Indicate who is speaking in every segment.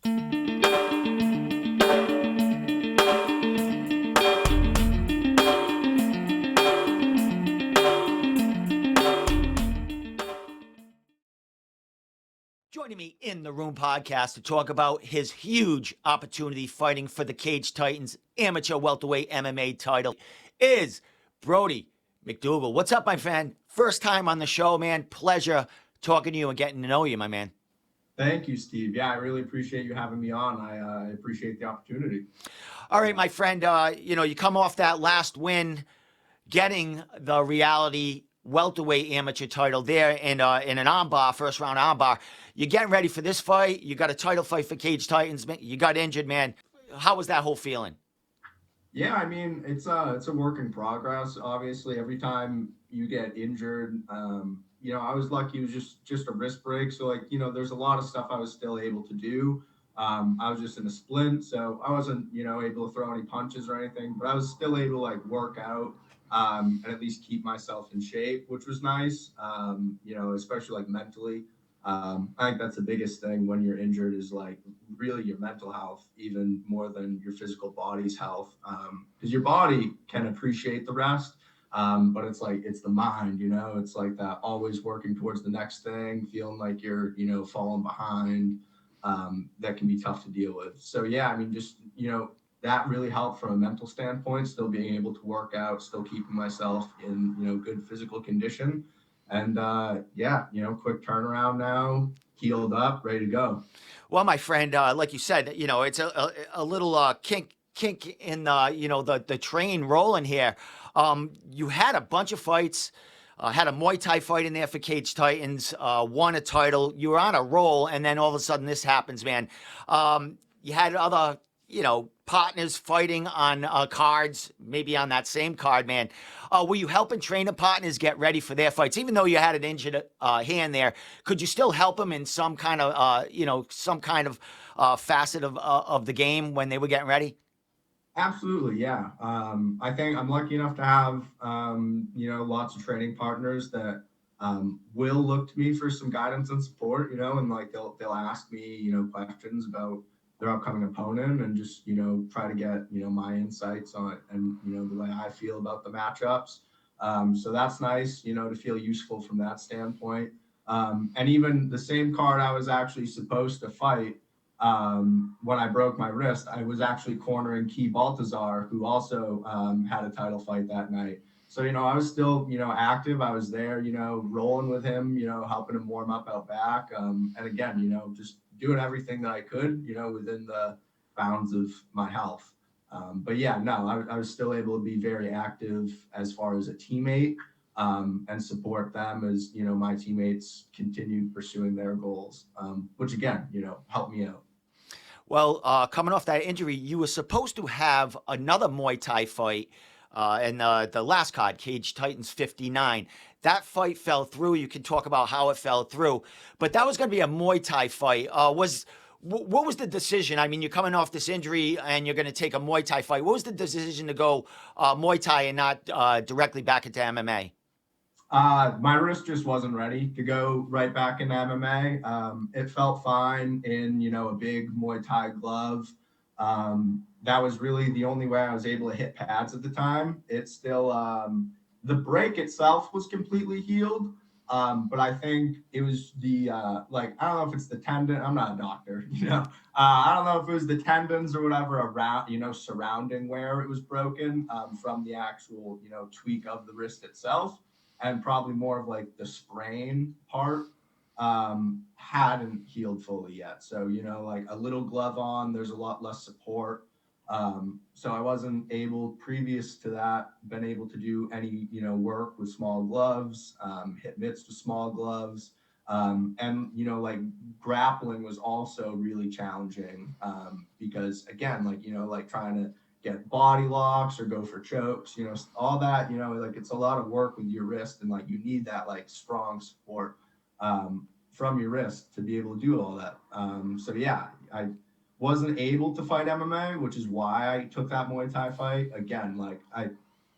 Speaker 1: Joining me in the Room podcast to talk about his huge opportunity fighting for the Cage Titans amateur welterweight MMA title is Brody McDougal. What's up, my friend? First time on the show, man. Pleasure talking to you and getting to know you, my man.
Speaker 2: Thank you, Steve. Yeah, I really appreciate you having me on. I appreciate the opportunity.
Speaker 1: All right, my friend, you come off that last win, getting the reality welterweight amateur title there in an armbar, first round armbar. You're getting ready for this fight. You got a title fight for Cage Titans. You got injured, man. How was that whole feeling?
Speaker 2: Yeah, I mean it's a work in progress. Obviously, every time you get injured, I was lucky. It was just a wrist break. So there's a lot of stuff I was still able to do. I was just in a splint, so I wasn't able to throw any punches or anything, but I was still able to work out and at least keep myself in shape, which was nice. Especially mentally. I think that's the biggest thing when you're injured is really your mental health, even more than your physical body's health. Because your body can appreciate the rest, but it's the mind, it's like that always working towards the next thing, feeling like you're, falling behind. That can be tough to deal with. So yeah, I mean, just, that really helped from a mental standpoint, still being able to work out, still keeping myself in, good physical condition. And quick turnaround now, healed up, ready to go.
Speaker 1: Well, my friend, like you said, it's a little kink in the train rolling here. You had a bunch of fights. Had a Muay Thai fight in there for Cage Titans, won a title. You were on a roll, and then all of a sudden this happens, man. You had other, partners fighting on cards, maybe on that same card, man. Were you helping training partners get ready for their fights? Even though you had an injured hand there, could you still help them in some kind of, facet of the game when they were getting ready?
Speaker 2: Absolutely, yeah. I think I'm lucky enough to have lots of training partners that will look to me for some guidance and support, and they'll ask me, questions about their upcoming opponent and just, try to get, my insights on it and, the way I feel about the matchups. So that's nice, to feel useful from that standpoint. And even the same card I was actually supposed to fight when I broke my wrist, I was actually cornering Key Baltazar, who also had a title fight that night. So, I was still, active. I was there, rolling with him, helping him warm up out back. And again, just doing everything that I could, within the bounds of my health. But yeah, no, I was still able to be very active as far as a teammate and support them as, my teammates continued pursuing their goals, which again, helped me out.
Speaker 1: Well, coming off that injury, you were supposed to have another Muay Thai fight in the last card, Cage Titans 59. That fight fell through. You can talk about how it fell through, but that was going to be a Muay Thai fight. What was the decision? I mean, you're coming off this injury and you're going to take a Muay Thai fight. What was the decision to go Muay Thai and not directly back into MMA?
Speaker 2: My wrist just wasn't ready to go right back into MMA. It felt fine in, a big Muay Thai glove. That was really the only way I was able to hit pads at the time. It's still, the break itself was completely healed. But I think it was I don't know if it's the tendon. I'm not a doctor, I don't know if it was the tendons or whatever around, surrounding where it was broken from the actual, tweak of the wrist itself, and probably more of the sprain part hadn't healed fully yet. So, a little glove on, there's a lot less support. So I wasn't able, previous to that, been able to do any, work with small gloves, hit mitts with small gloves. And, grappling was also really challenging because again, trying to get body locks or go for chokes, all that, it's a lot of work with your wrist and you need that strong support from your wrist to be able to do all that. So yeah, I wasn't able to fight MMA, which is why I took that Muay Thai fight. Again,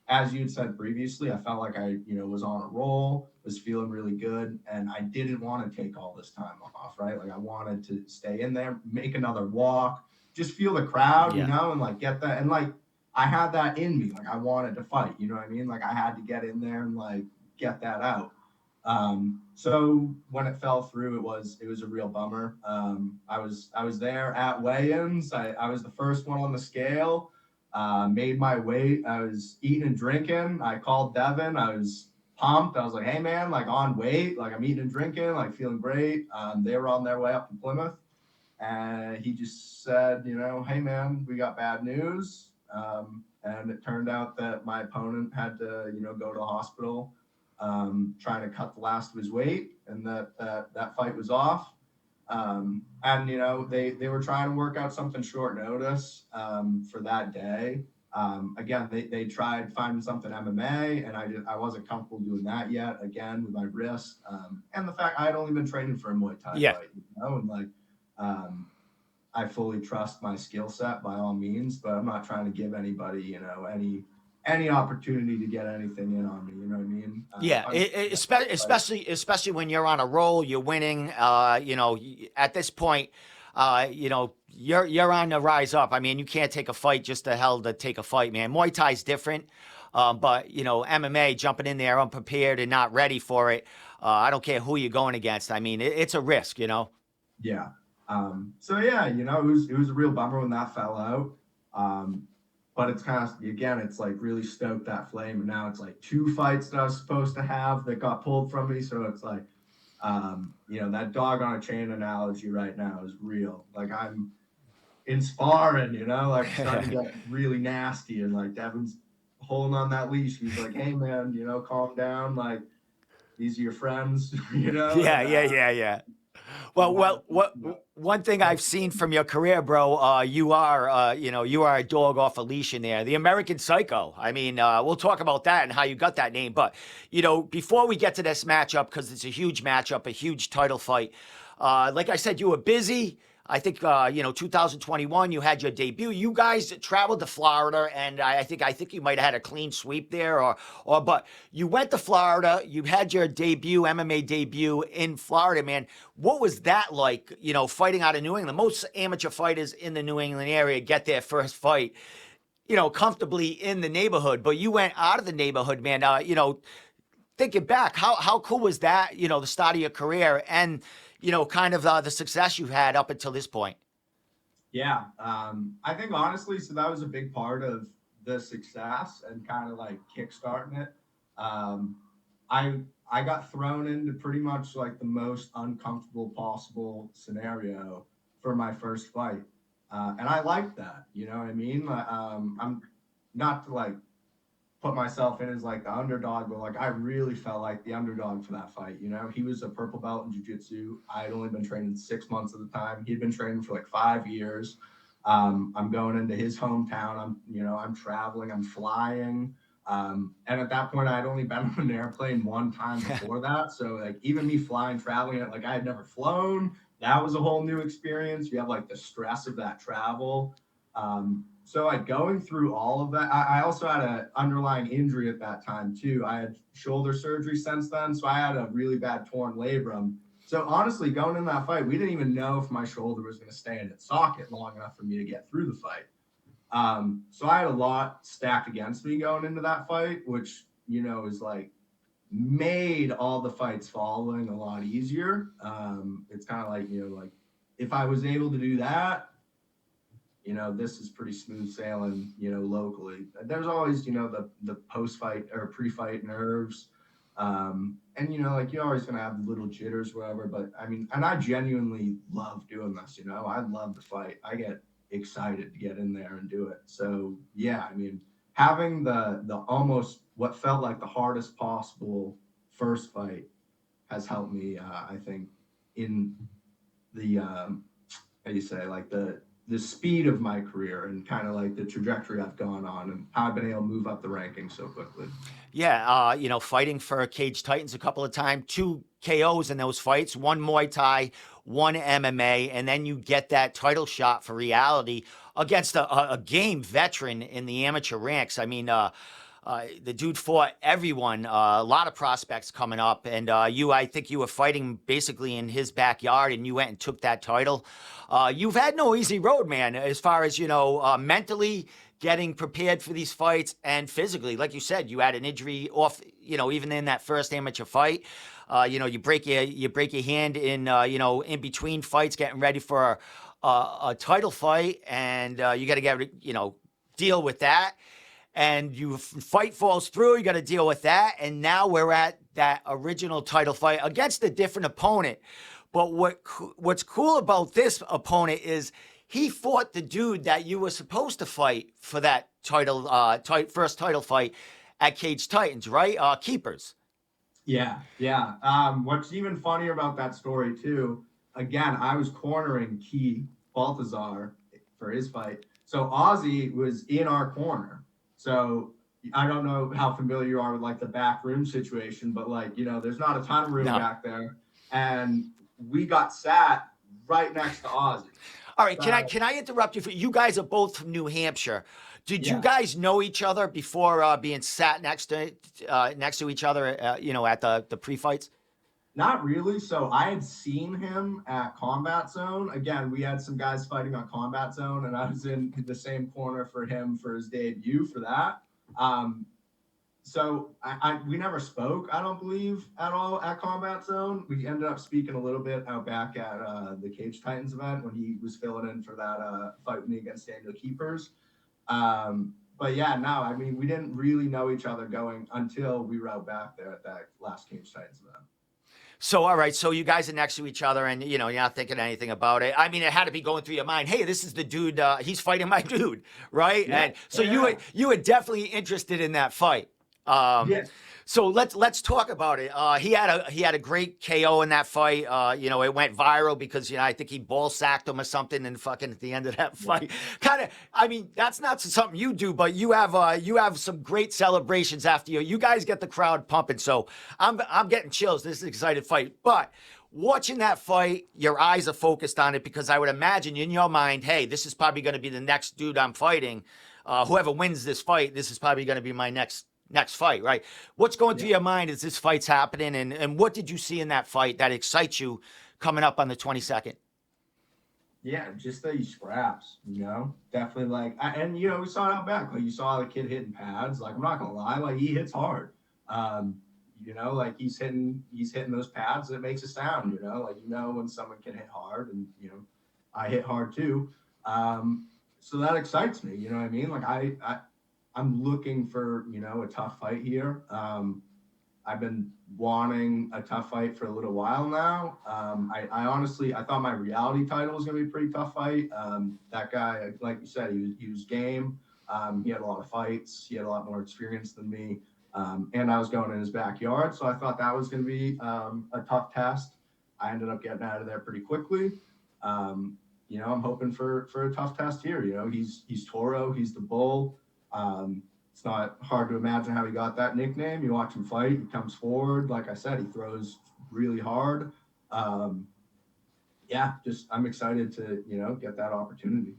Speaker 2: as you had said previously, I felt like I, was on a roll, was feeling really good, and I didn't want to take all this time off, right? Like I wanted to stay in there, make another walk, just feel the crowd,
Speaker 1: Yeah.
Speaker 2: and like get that. And like I had that in me. Like I wanted to fight, you know what I mean? Like I had to get in there and like get that out. So when it fell through, it was a real bummer. I was there at weigh-ins. I was the first one on the scale. Made my weight. I was eating and drinking. I called Devin. I was pumped. I was like, hey man, like on weight, like I'm eating and drinking, like feeling great. They were on their way up to Plymouth, and he just said, hey man, we got bad news. And it turned out that my opponent had to, go to the hospital, trying to cut the last of his weight, and that fight was off. And they were trying to work out something short notice, for that day. Again, they tried finding something MMA, and I wasn't comfortable doing that yet. Again, with my wrist, and the fact I had only been training for a Muay Thai
Speaker 1: Yeah.
Speaker 2: fight, and like, I fully trust my skill set by all means, but I'm not trying to give anybody, any opportunity to get anything in on me. You know what I mean?
Speaker 1: Yeah, especially when you're on a roll, you're winning. At this point, you're on the rise up. I mean, you can't take a fight just to hell to take a fight, man. Muay Thai's different, but MMA, jumping in there unprepared and not ready for it. I don't care who you're going against. I mean, it's a risk.
Speaker 2: Yeah. So yeah, it was a real bummer when that fell out. But it's kind of, again, it's like really stoked that flame. And now it's like 2 fights that I was supposed to have that got pulled from me. So it's like, that dog on a chain analogy right now is real. Like I'm in sparring, like starting to get really nasty, and like Devin's holding on that leash. He's like, hey man, calm down. Like these are your friends,
Speaker 1: Yeah,
Speaker 2: and,
Speaker 1: yeah. Well, one thing I've seen from your career, bro, you are a dog off a leash in there. The American Psycho. I mean, we'll talk about that and how you got that name. But, before we get to this matchup, because it's a huge matchup, a huge title fight, like I said, you were busy. I think 2021 you had your debut. You guys traveled to Florida, and I think you might have had a clean sweep there, but you went to Florida. You had your debut, MMA debut in Florida, man. What was that like? Fighting out of New England. Most amateur fighters in the New England area get their first fight, comfortably in the neighborhood. But you went out of the neighborhood, man. Thinking back, how cool was that? The start of your career and kind of the success you've had up until this point.
Speaker 2: Yeah, I think honestly, so that was a big part of the success and kind of like kickstarting it. I got thrown into pretty much like the most uncomfortable possible scenario for my first fight, and I liked that. You know what I mean? I'm not to like put myself in as like the underdog, but like I really felt like the underdog for that fight. He was a purple belt in jiu-jitsu. I had only been training 6 months at the time. He'd been training for like 5 years. I'm going into his hometown. I'm traveling, I'm flying. And at that point I had only been on an airplane one time before that. So like even me flying, traveling it, like I had never flown. That was a whole new experience. You have like the stress of that travel. So like going through all of that, I also had an underlying injury at that time too. I had shoulder surgery since then. So I had a really bad torn labrum. So honestly, going in that fight, we didn't even know if my shoulder was going to stay in its socket long enough for me to get through the fight. So I had a lot stacked against me going into that fight, which, is like made all the fights following a lot easier. It's kind of like, like if I was able to do that, this is pretty smooth sailing, locally. There's always, the post-fight or pre-fight nerves. And, like you're always going to have little jitters, whatever. But I mean, and I genuinely love doing this, I love to fight. I get excited to get in there and do it. So, yeah, I mean, having the almost what felt like the hardest possible first fight has helped me, I think, in the, how do you say, like the speed of my career and kind of like the trajectory I've gone on and how I've been able to move up the rankings so quickly.
Speaker 1: Yeah, fighting for Cage Titans a couple of times, 2 KOs in those fights, 1 Muay Thai, 1 MMA, and then you get that title shot for Reality against a game veteran in the amateur ranks. I mean, the dude fought everyone, a lot of prospects coming up, and I think you were fighting basically in his backyard, and you went and took that title. You've had no easy road, man, as far as mentally getting prepared for these fights and physically. Like you said, you had an injury off, even in that first amateur fight. You break your hand in in between fights, getting ready for a title fight, and you got to deal with that, and fight falls through. You got to deal with that, and now we're at that original title fight against a different opponent. But what's cool about this opponent is he fought the dude that you were supposed to fight for that title, first title fight at Cage Titans, right? Keepers.
Speaker 2: Yeah, yeah. What's even funnier about that story too? Again, I was cornering Key Baltazar for his fight, so Ozzy was in our corner. So I don't know how familiar you are with like the back room situation, but like there's not a ton of room
Speaker 1: No.
Speaker 2: back there, and we got sat right next to Ozzy.
Speaker 1: All right, can I interrupt you? You guys are both from New Hampshire. Did you guys know each other before being sat next to each other? At the pre-fights.
Speaker 2: Not really. So I had seen him at Combat Zone. Again, we had some guys fighting on Combat Zone, and I was in the same corner for him for his debut for that. So we never spoke, I don't believe, at all at Combat Zone. We ended up speaking a little bit out back at the Cage Titans event when he was filling in for that fight with me against Daniel Keepers. But yeah, no, I mean, we didn't really know each other going until we were out back there at that last Cage Titans event.
Speaker 1: So, all right, so you guys are next to each other, and you're not thinking anything about it. I mean, it had to be going through your mind. Hey, this is the dude. He's fighting my dude, right?
Speaker 2: Yeah.
Speaker 1: And so you were definitely interested in that fight.
Speaker 2: Yes.
Speaker 1: So let's talk about it. He had a great KO in that fight. It went viral because I think he ball sacked him or something, and fucking at the end of that fight, kind of. I mean, that's not something you do, but you have some great celebrations after you guys get the crowd pumping. So I'm getting chills. This is an exciting fight, but. Watching that fight, your eyes are focused on it because I would imagine in your mind, hey, this is probably going to be the next dude I'm fighting. Whoever wins this fight, this is probably going to be my next fight, right? What's going through your mind as this fight's happening, and what did you see in that fight that excites you coming up on the 22nd?
Speaker 2: Yeah, just that he scraps, definitely and we saw it out back. Like you saw the kid hitting pads. Like I'm not gonna lie, like he hits hard. Like he's hitting those pads. It makes a sound. When someone can hit hard, and I hit hard too. So that excites me. You know what I mean? Like I'm looking for, a tough fight here. I've been wanting a tough fight for a little while now. I honestly thought my reality title was going to be a pretty tough fight. That guy, like you said, he was game. He had a lot of fights. He had a lot more experience than me. And I was going in his backyard. So I thought that was going to be a tough test. I ended up getting out of there pretty quickly. I'm hoping for a tough test here. He's Toro. He's the bull. It's not hard to imagine how he got that nickname. You watch him fight, he comes forward. Like I said, he throws really hard. I'm excited to, get that opportunity.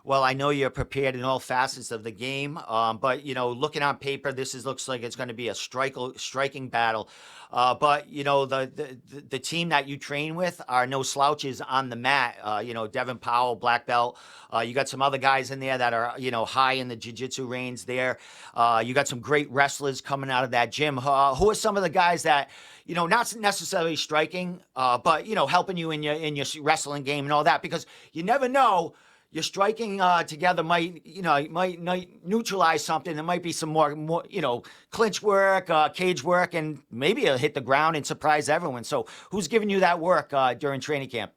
Speaker 1: Well, I know you're prepared in all facets of the game, but looking on paper, looks like it's going to be a striking battle. But the team that you train with are no slouches on the mat. Devin Powell, black belt. You got some other guys in there that are high in the jiu-jitsu range there. You got some great wrestlers coming out of that gym. Who are some of the guys that not necessarily striking, but helping you in your wrestling game and all that? Because you never know. Your striking together might neutralize something. There might be some more clinch work, cage work, and maybe it'll hit the ground and surprise everyone. So who's giving you that work during training camp?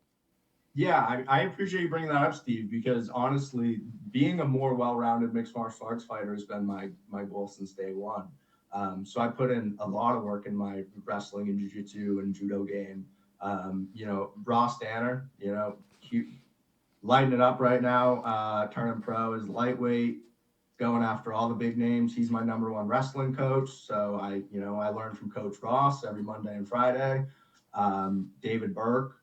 Speaker 2: Yeah, I appreciate you bringing that up, Steve, because honestly, being a more well-rounded mixed martial arts fighter has been my goal since day one. So I put in a lot of work in my wrestling and jiu-jitsu and judo game. Ross Danner, lighting it up right now, turning pro is lightweight, going after all the big names. He's my number one wrestling coach. So I learn from Coach Ross every Monday and Friday. David Burke,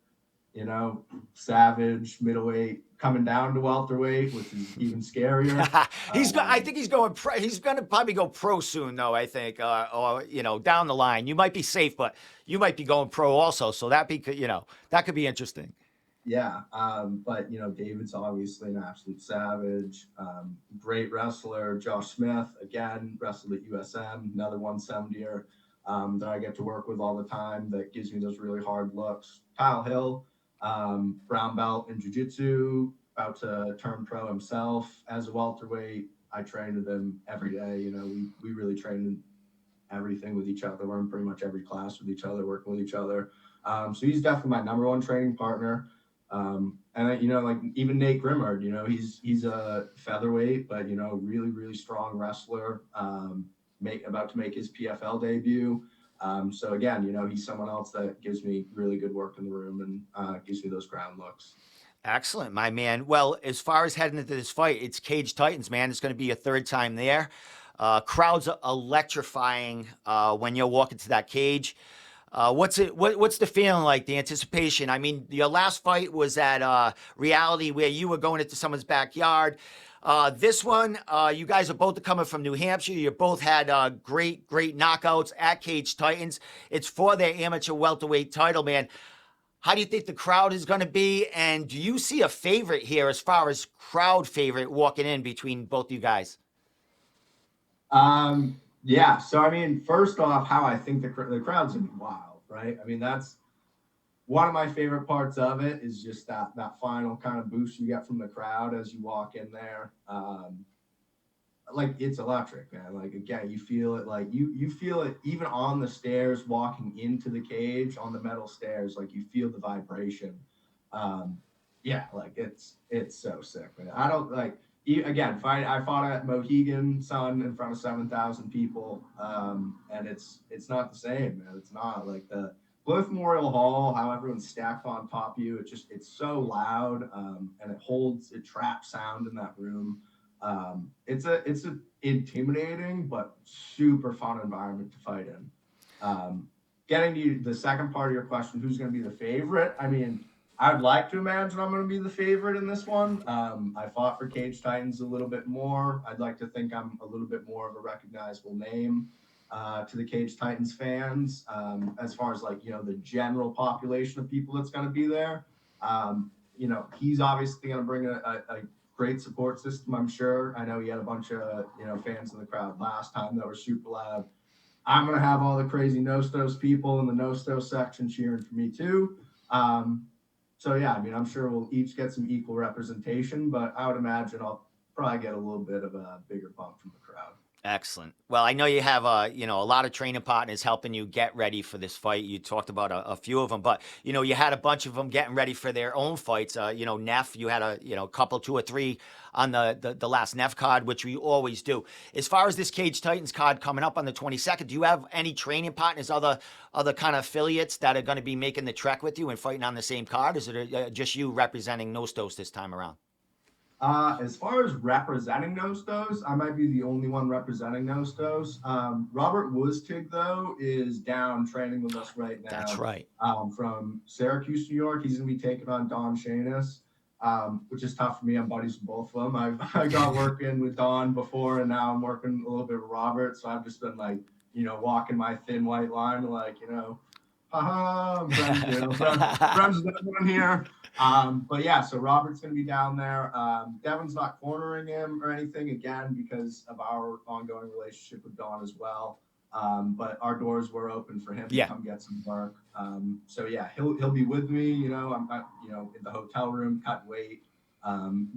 Speaker 2: you know, Savage, middleweight, coming down to welterweight, which is even scarier.
Speaker 1: I think he's going. He's going to probably go pro soon, though. I think, or down the line. You might be safe, but you might be going pro also. So that could be interesting.
Speaker 2: Yeah, but David's obviously an absolute savage. Great wrestler. Josh Smith, again, wrestled at USM, another 170er that I get to work with all the time that gives me those really hard looks. Kyle Hill, brown belt in jiu-jitsu, about to turn pro himself as a welterweight. I train with him every day. We really train in everything with each other. We're in pretty much every class with each other, working with each other. So he's definitely my number one training partner. And like even Nate Grimmard, he's a featherweight, but really, really strong wrestler, about to make his PFL debut. So again, he's someone else that gives me really good work in the room and gives me those ground looks.
Speaker 1: Excellent, my man. Well, as far as heading into this fight, it's Cage Titans, man. It's going to be a third time there. Crowds are electrifying when you're walking to that cage. What's the feeling like? The anticipation. I mean, your last fight was at Reality, where you were going into someone's backyard. This one, you guys are both coming from New Hampshire. You both had great knockouts at Cage Titans. It's for their amateur welterweight title, man. How do you think the crowd is going to be? And do you see a favorite here as far as crowd favorite walking in between both you guys?
Speaker 2: Yeah. So, I mean, first off, how I think the crowd's gonna be wild, right? I mean, that's one of my favorite parts of it is just that final kind of boost you get from the crowd as you walk in there. Like it's electric, man. Like again, you feel it. Like you feel it even on the stairs, walking into the cage on the metal stairs. Like you feel the vibration. Yeah, like it's so sick, man. I don't like. Again, I fought at Mohegan Sun in front of 7,000 people, and it's not the same, man. It's not like the Blythe Memorial Hall, how everyone's stacked on top of you. It's so loud, and it traps sound in that room. It's a intimidating but super fun environment to fight in. Getting to the second part of your question, who's going to be the favorite? I mean, I would like to imagine I'm going to be the favorite in this one. I fought for Cage Titans a little bit more. I'd like to think I'm a little bit more of a recognizable name to the Cage Titans fans, as far as the general population of people that's going to be there. He's obviously going to bring a great support system, I'm sure. I know he had a bunch of fans in the crowd last time that were super loud. I'm going to have all the crazy no-stos people in the no-stos section cheering for me too. So yeah, I mean, I'm sure we'll each get some equal representation, but I would imagine I'll probably get a little bit of a bigger bump from the crowd.
Speaker 1: Excellent. Well, I know you have a lot of training partners helping you get ready for this fight. You talked about a few of them, but you had a bunch of them getting ready for their own fights. Neff, you had a couple, two or three on the last Neff card, which we always do. As far as this Cage Titans card coming up on the 22nd, do you have any training partners, other kind of affiliates that are going to be making the trek with you and fighting on the same card? Is it just you representing Nostos this time around?
Speaker 2: As far as representing Nostos, I might be the only one representing Nostos. Robert Woostig, though, is down training with us right now.
Speaker 1: That's right.
Speaker 2: From Syracuse, New York. He's going to be taking on Don Shanis, which is tough for me. I'm buddies with both of them. I got working with Don before, and now I'm working a little bit with Robert. So I've just been walking my thin white line, haha, I'm friends with everyone here. But yeah, so Robert's going to be down there. Devin's not cornering him or anything, again, because of our ongoing relationship with Don as well. But our doors were open for him to come get some work. So yeah, he'll be with me. I'm in the hotel room, cutting weight,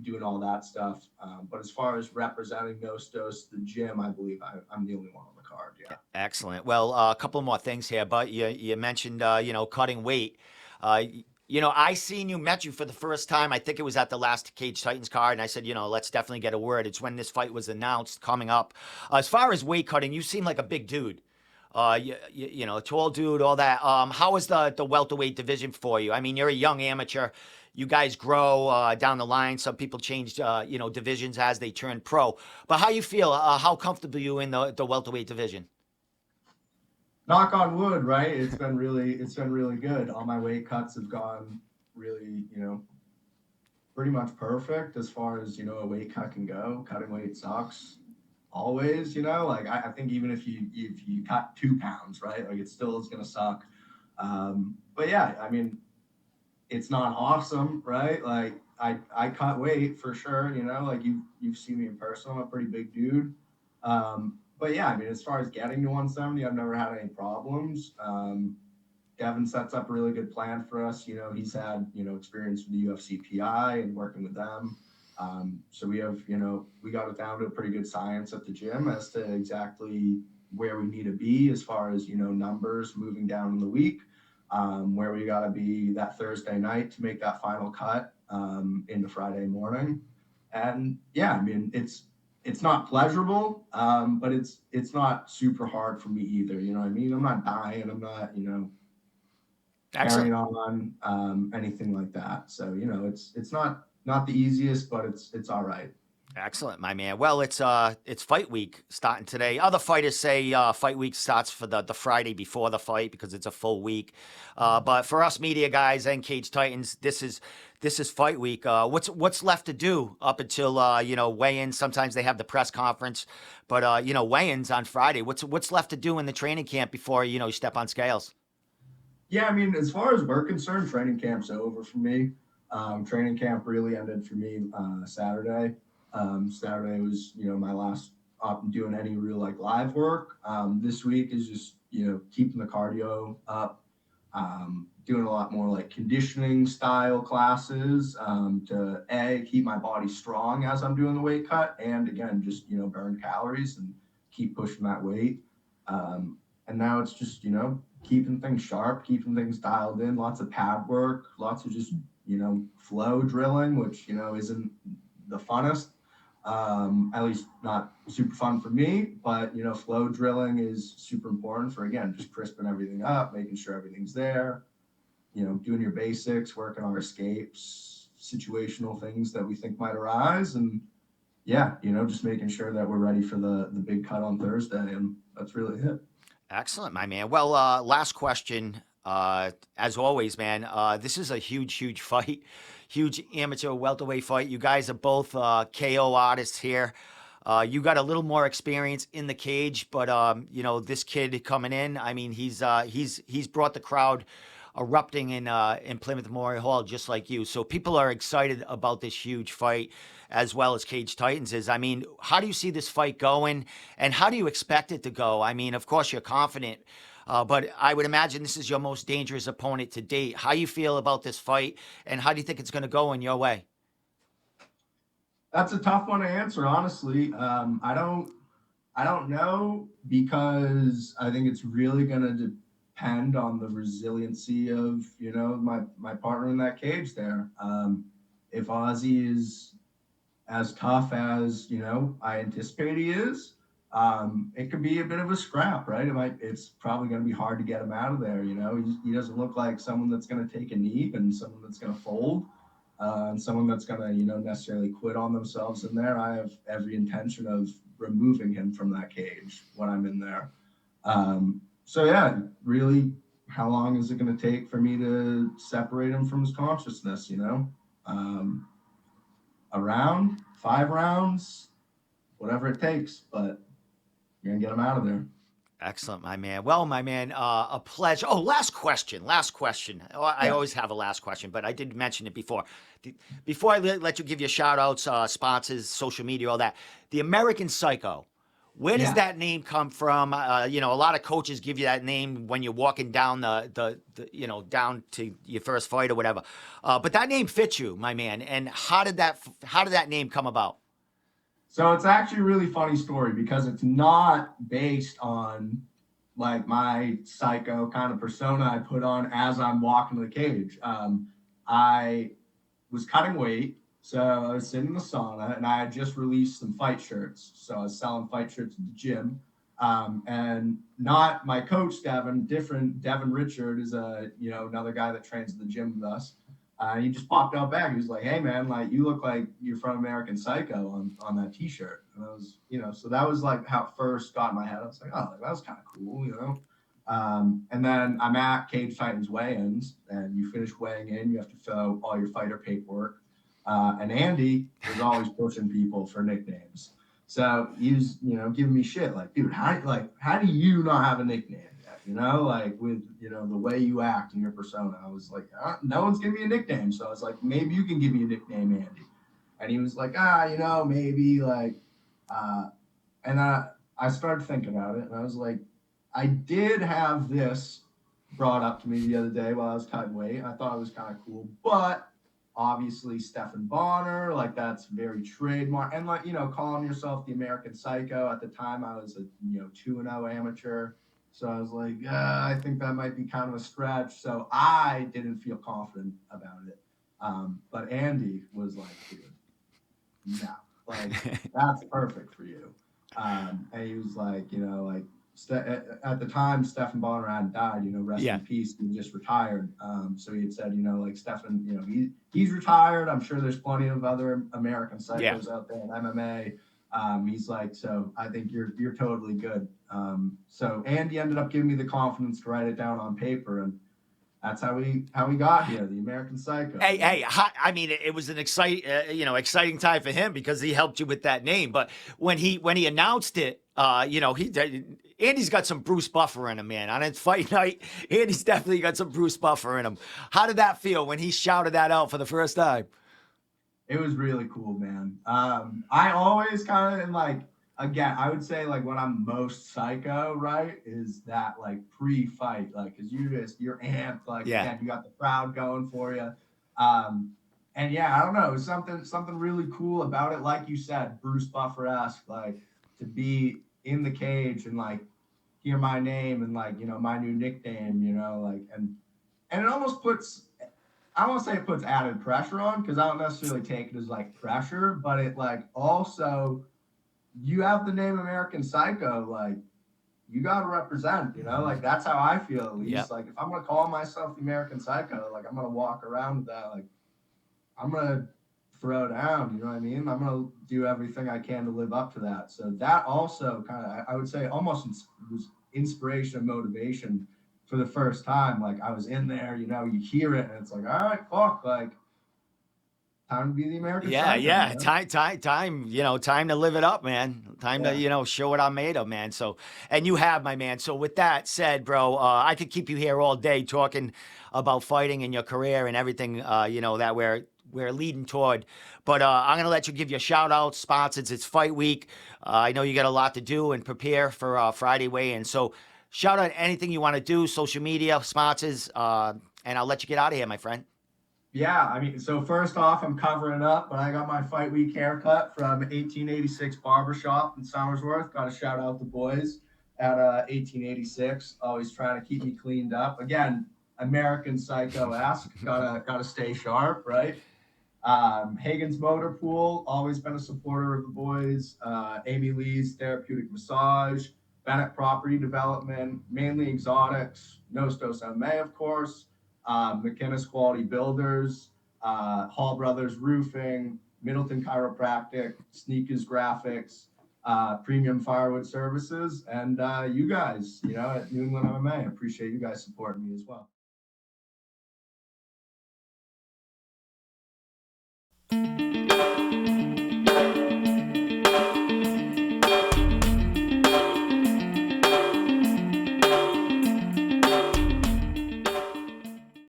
Speaker 2: doing all that stuff. But as far as representing Nostos, the gym, I believe I'm the only one on the card. Yeah.
Speaker 1: Excellent. Well, a couple more things here, but you mentioned cutting weight. I met you for the first time. I think it was at the last Cage Titans card, and I said, let's definitely get a word. It's when this fight was announced coming up. As far as weight cutting, you seem like a big dude. A tall dude, all that. How is the welterweight division for you? I mean, you're a young amateur. You guys grow down the line. Some people change, divisions as they turn pro. But how you feel? How comfortable are you in the welterweight division?
Speaker 2: Knock on wood, right? It's been really good. All my weight cuts have gone really, pretty much perfect as far as, a weight cut can go. Cutting weight sucks always, like I think even if you cut 2 pounds, right, like it still is going to suck. But yeah, I mean, it's not awesome, right? Like I cut weight for sure, like you've seen me in person. I'm a pretty big dude. But yeah, I mean, as far as getting to 170, I've never had any problems. Devin sets up a really good plan for us. He's had, experience with the UFC PI and working with them. So we have, we got it down to a pretty good science at the gym as to exactly where we need to be as far as, numbers moving down in the week, where we got to be that Thursday night to make that final cut into Friday morning. And yeah, I mean, it's not pleasurable, but it's not super hard for me either. You know what I mean? I'm not dying. I'm not,
Speaker 1: Excellent.
Speaker 2: carrying on, anything like that. So, it's not the easiest, but it's all right.
Speaker 1: Excellent, my man. Well, it's fight week starting today. Other fighters say fight week starts for the Friday before the fight because it's a full week. But for us media guys and Cage Titans, this is fight week. What's left to do up until weigh-ins? Sometimes they have the press conference, but weigh-ins on Friday. What's left to do in the training camp before you step on scales?
Speaker 2: Yeah, I mean, as far as we're concerned, training camp's over for me. Training camp really ended for me Saturday. Saturday was, my last up doing any real like live work. This week is just, keeping the cardio up, doing a lot more like conditioning style classes to keep my body strong as I'm doing the weight cut, and again just burn calories and keep pushing that weight. And now it's just keeping things sharp, keeping things dialed in, lots of pad work, lots of just flow drilling, which isn't the funnest, at least not super fun for me, but flow drilling is super important for, again, just crisping everything up, making sure everything's there, doing your basics, working on escapes, situational things that we think might arise, and yeah, just making sure that we're ready for the big cut on Thursday. And that's really it.
Speaker 1: Excellent, my man. Well, last question. As always, man, this is a huge, huge fight, huge amateur welterweight fight. You guys are both KO artists here. You got a little more experience in the cage, but this kid coming in, I mean, he's brought the crowd erupting in Plymouth Memorial Hall just like you. So people are excited about this huge fight as well as Cage Titans is. I mean, how do you see this fight going, and how do you expect it to go? I mean, of course you're confident, but I would imagine this is your most dangerous opponent to date. How you feel about this fight, and how do you think it's going to go in your way?
Speaker 2: That's a tough one to answer, honestly. I don't know, because I think it's really going to depend on the resiliency of my partner in that cage there. If Ozzy is as tough as I anticipate he is, it could be a bit of a scrap, right? It's probably going to be hard to get him out of there. He doesn't look like someone that's going to take a knee and someone that's going to fold, and someone that's going to necessarily quit on themselves in there. I have every intention of removing him from that cage when I'm in there. So yeah, really, how long is it going to take for me to separate him from his consciousness? A round, 5 rounds, whatever it takes, but you're gonna get him out of there.
Speaker 1: Excellent, my man. Well, my man, a pleasure. Oh, last question. Last question. Oh, I
Speaker 2: Yeah,
Speaker 1: always have a last question, but I did mention it before. Before I let you give your shout outs, sponsors, social media, all that, the American Psycho. Where does
Speaker 2: yeah.
Speaker 1: that name come from? A lot of coaches give you that name when you're walking down down to your first fight or whatever. But that name fits you, my man. And how did that name come about?
Speaker 2: So it's actually a really funny story because it's not based on like my psycho kind of persona I put on as I'm walking to the cage. I was cutting weight. So I was sitting in the sauna and I had just released some fight shirts. So I was selling fight shirts at the gym. And not my coach, Devin, different Devin Richard is another guy that trains at the gym with us. He just popped out back. He was like, "Hey man, like you look like you're from American Psycho on that T-shirt." And I was, so that was like how it first got in my head. I was like, "Oh, that was kind of cool," And then I'm at Cage Titans weigh-ins, and you finish weighing in, you have to fill out all your fighter paperwork. And Andy was always pushing people for nicknames. So he was, giving me shit like, dude, how do you not have a nickname yet? Like with, the way you act and your persona. I was like, no one's giving me a nickname. So I was like, maybe you can give me a nickname, Andy. And he was like, maybe like, and I started thinking about it, and I was like, I did have this brought up to me the other day while I was cutting weight. I thought it was kind of cool, but obviously Stephan Bonner, like that's very trademark. And like, calling yourself the American Psycho. At the time I was a 2-0 amateur. So I was like, I think that might be kind of a stretch. So I didn't feel confident about it. But Andy was like, dude, no, like that's perfect for you. And he was like, at the time, Stephan Bonner had died, rest
Speaker 1: Yeah.
Speaker 2: in peace. He just retired. So he had said, like Stephan, he's retired. I'm sure there's plenty of other American psychos out there in MMA. He's like, so I think you're totally good. So Andy ended up giving me the confidence to write it down on paper, and that's how we got here, the American Psycho.
Speaker 1: Hey! I mean, it was an exciting time for him because he helped you with that name. But when he announced it, Andy's got some Bruce Buffer in him, man. On his fight night, Andy's definitely got some Bruce Buffer in him. How did that feel when he shouted that out for the first time?
Speaker 2: It was really cool, man. I always kind of like, again, I would say like when I'm most psycho, right, is that like pre-fight, like, cause you're amped, like, again, you got the crowd going for you. And yeah, I don't know, something really cool about it. Like you said, Bruce Buffer-esque, like to be in the cage and like hear my name and like, my new nickname, like, and it almost puts, I don't want to say it puts added pressure on because I don't necessarily take it as like pressure, but it like also you have the name American Psycho, like you got to represent, like that's how I feel at least.
Speaker 1: Yep.
Speaker 2: Like if I'm gonna call myself the American Psycho, like I'm gonna walk around with that, like I'm gonna throw down, you know what I mean? I'm gonna do everything I can to live up to that. So that also kind of, I would say, almost was inspiration and motivation for the first time. Like I was in there, you hear it, and it's like, all right, fuck, like time to be the American Psycho.
Speaker 1: Yeah. Time to live it up, man. Time to, show what I'm made of, man. So, and you have, my man. So with that said, bro, I could keep you here all day talking about fighting and your career and everything, that we're leading toward. But I'm going to let you give your shout outs, sponsors. It's fight week. I know you got a lot to do and prepare for Friday weigh-in. So shout out anything you want to do, social media, sponsors, and I'll let you get out of here, my friend.
Speaker 2: Yeah, I mean, so first off, I'm covering up, but I got my fight week haircut from 1886 Barbershop in Somersworth. Got to shout out the boys at 1886, always trying to keep me cleaned up. Again, American Psycho-esque, gotta stay sharp, right? Hagen's Motor Pool, always been a supporter of the boys. Amy Lee's Therapeutic Massage, Bennett Property Development, mainly exotics, Nostos MMA, of course. McInnes Quality Builders, Hall Brothers Roofing, Middleton Chiropractic, Sneakers Graphics, Premium Firewood Services, and you guys, at New England MMA. I appreciate you guys supporting me as well.